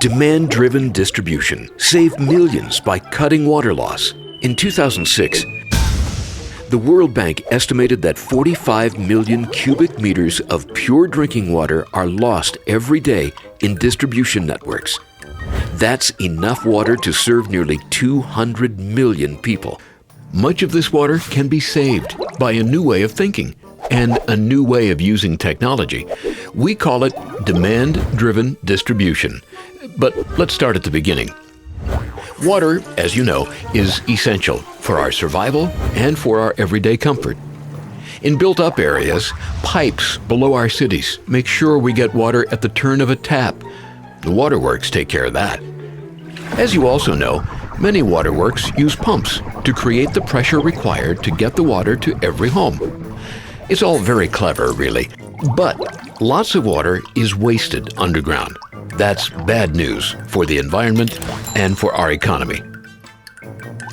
Demand-driven distribution saved millions by cutting water loss. In 2006, the World Bank estimated that 45 million cubic meters of pure drinking water are lost every day in distribution networks. That's enough water to serve nearly 200 million people. Much of this water can be saved by a new way of thinking and a new way of using technology. We call it demand-driven distribution. But let's start at the beginning. Water, as you know, is essential for our survival and for our everyday comfort. In built-up areas, pipes below our cities make sure we get water at the turn of a tap. The waterworks take care of that. As you also know, many waterworks use pumps to create the pressure required to get the water to every home. It's all very clever, really, but lots of water is wasted underground. That's bad news for the environment and for our economy.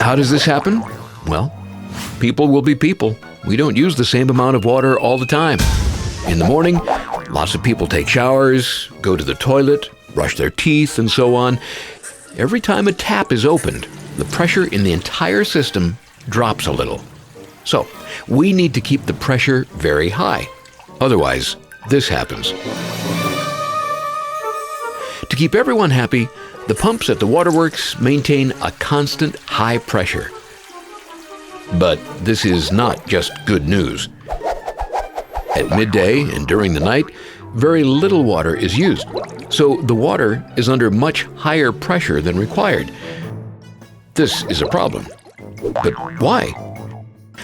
How does this happen? Well, people will be people. We don't use the same amount of water all the time. In the morning, lots of people take showers, go to the toilet, brush their teeth, and so on. Every time a tap is opened, the pressure in the entire system drops a little. So, we need to keep the pressure very high. Otherwise, this happens. To keep everyone happy, the pumps at the waterworks maintain a constant high pressure. But this is not just good news. At midday and during the night, very little water is used, so the water is under much higher pressure than required. This is a problem. But why?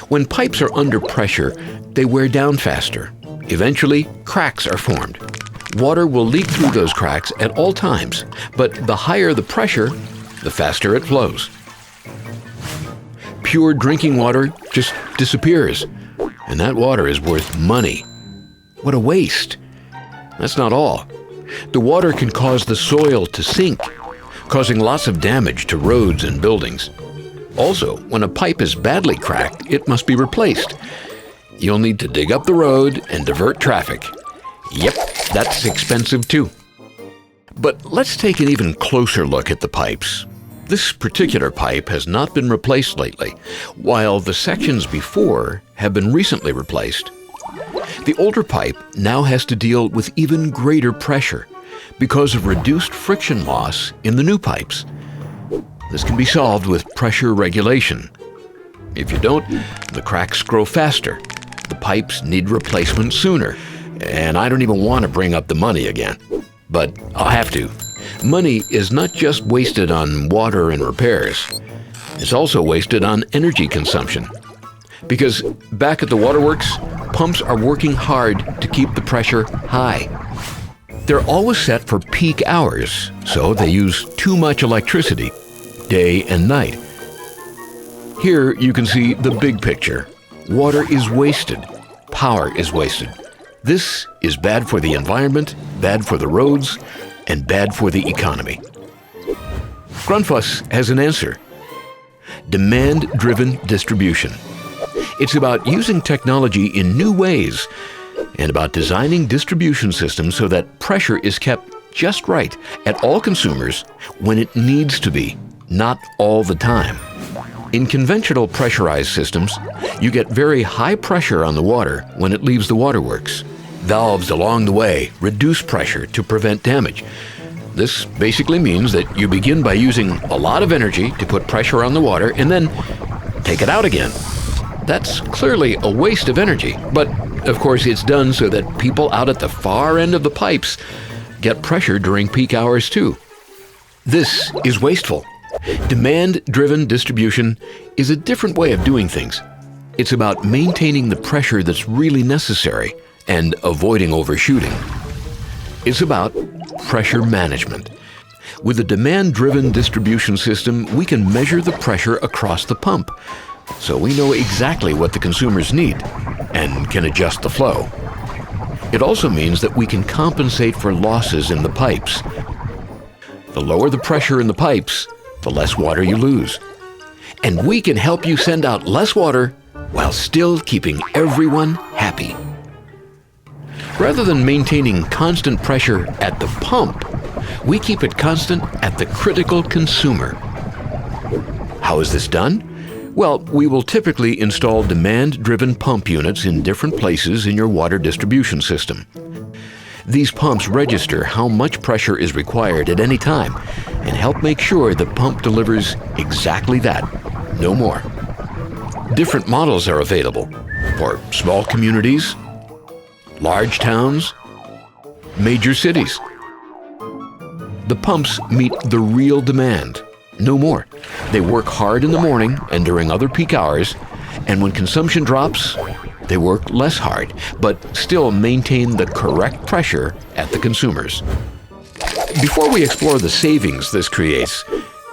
When pipes are under pressure, they wear down faster. Eventually, cracks are formed. Water will leak through those cracks at all times, but the higher the pressure, the faster it flows. Pure drinking water just disappears, and that water is worth money. What a waste! That's not all. The water can cause the soil to sink, causing lots of damage to roads and buildings. Also, when a pipe is badly cracked, it must be replaced. You'll need to dig up the road and divert traffic. Yep, that's expensive too. But let's take an even closer look at the pipes. This particular pipe has not been replaced lately, while the sections before have been recently replaced. The older pipe now has to deal with even greater pressure because of reduced friction loss in the new pipes. This can be solved with pressure regulation. If you don't, the cracks grow faster. The pipes need replacement sooner. And I don't even want to bring up the money again. But I'll have to. Money is not just wasted on water and repairs. It's also wasted on energy consumption. Because back at the waterworks, pumps are working hard to keep the pressure high. They're always set for peak hours, so they use too much electricity, day and night. Here you can see the big picture. Water is wasted. Power is wasted. This is bad for the environment, bad for the roads, and bad for the economy. Grundfos has an answer. Demand-driven distribution. It's about using technology in new ways and about designing distribution systems so that pressure is kept just right at all consumers when it needs to be, not all the time. In conventional pressurized systems, you get very high pressure on the water when it leaves the waterworks. Valves along the way reduce pressure to prevent damage. This basically means that you begin by using a lot of energy to put pressure on the water and then take it out again. That's clearly a waste of energy, but of course it's done so that people out at the far end of the pipes get pressure during peak hours too. This is wasteful. Demand-driven distribution is a different way of doing things. It's about maintaining the pressure that's really necessary and avoiding overshooting. It's about pressure management. With a demand-driven distribution system, we can measure the pressure across the pump, so we know exactly what the consumers need and can adjust the flow. It also means that we can compensate for losses in the pipes. The lower the pressure in the pipes, the less water you lose. And we can help you send out less water while still keeping everyone happy. Rather than maintaining constant pressure at the pump, We keep it constant at the critical consumer. How is this done? Well, we will typically install demand-driven pump units in different places in your water distribution system. These pumps register how much pressure is required at any time and help make sure the pump delivers exactly that, no more. Different models are available for small communities, large towns, major cities. The pumps meet the real demand, no more. They work hard in the morning and during other peak hours, and when consumption drops, they work less hard, but still maintain the correct pressure at the consumers. Before we explore the savings this creates,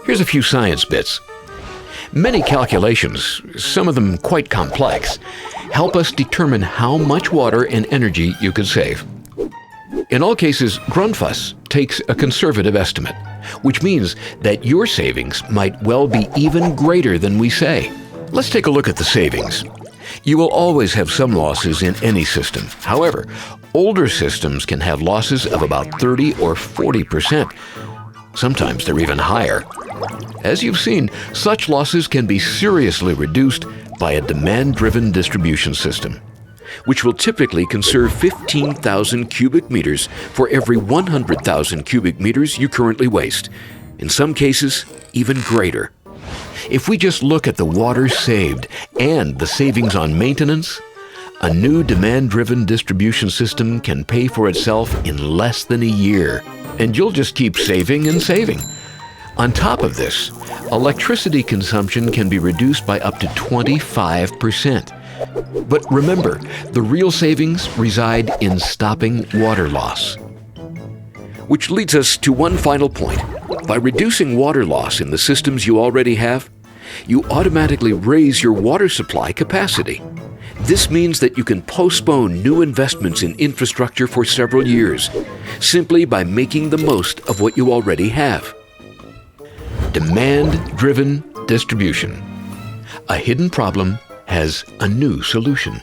here's a few science bits. Many calculations, some of them quite complex, help us determine how much water and energy you can save. In all cases, Grundfos takes a conservative estimate, which means that your savings might well be even greater than we say. Let's take a look at the savings. You will always have some losses in any system. However, older systems can have losses of about 30 or 40%. Sometimes they're even higher. As you've seen, such losses can be seriously reduced by a demand-driven distribution system, which will typically conserve 15,000 cubic meters for every 100,000 cubic meters you currently waste. In some cases, even greater. If we just look at the water saved and the savings on maintenance, a new demand-driven distribution system can pay for itself in less than a year. And you'll just keep saving and saving. On top of this, electricity consumption can be reduced by up to 25%. But remember, the real savings reside in stopping water loss. Which leads us to one final point. By reducing water loss in the systems you already have, you automatically raise your water supply capacity. This means that you can postpone new investments in infrastructure for several years, simply by making the most of what you already have. Demand-driven distribution. A hidden problem has a new solution.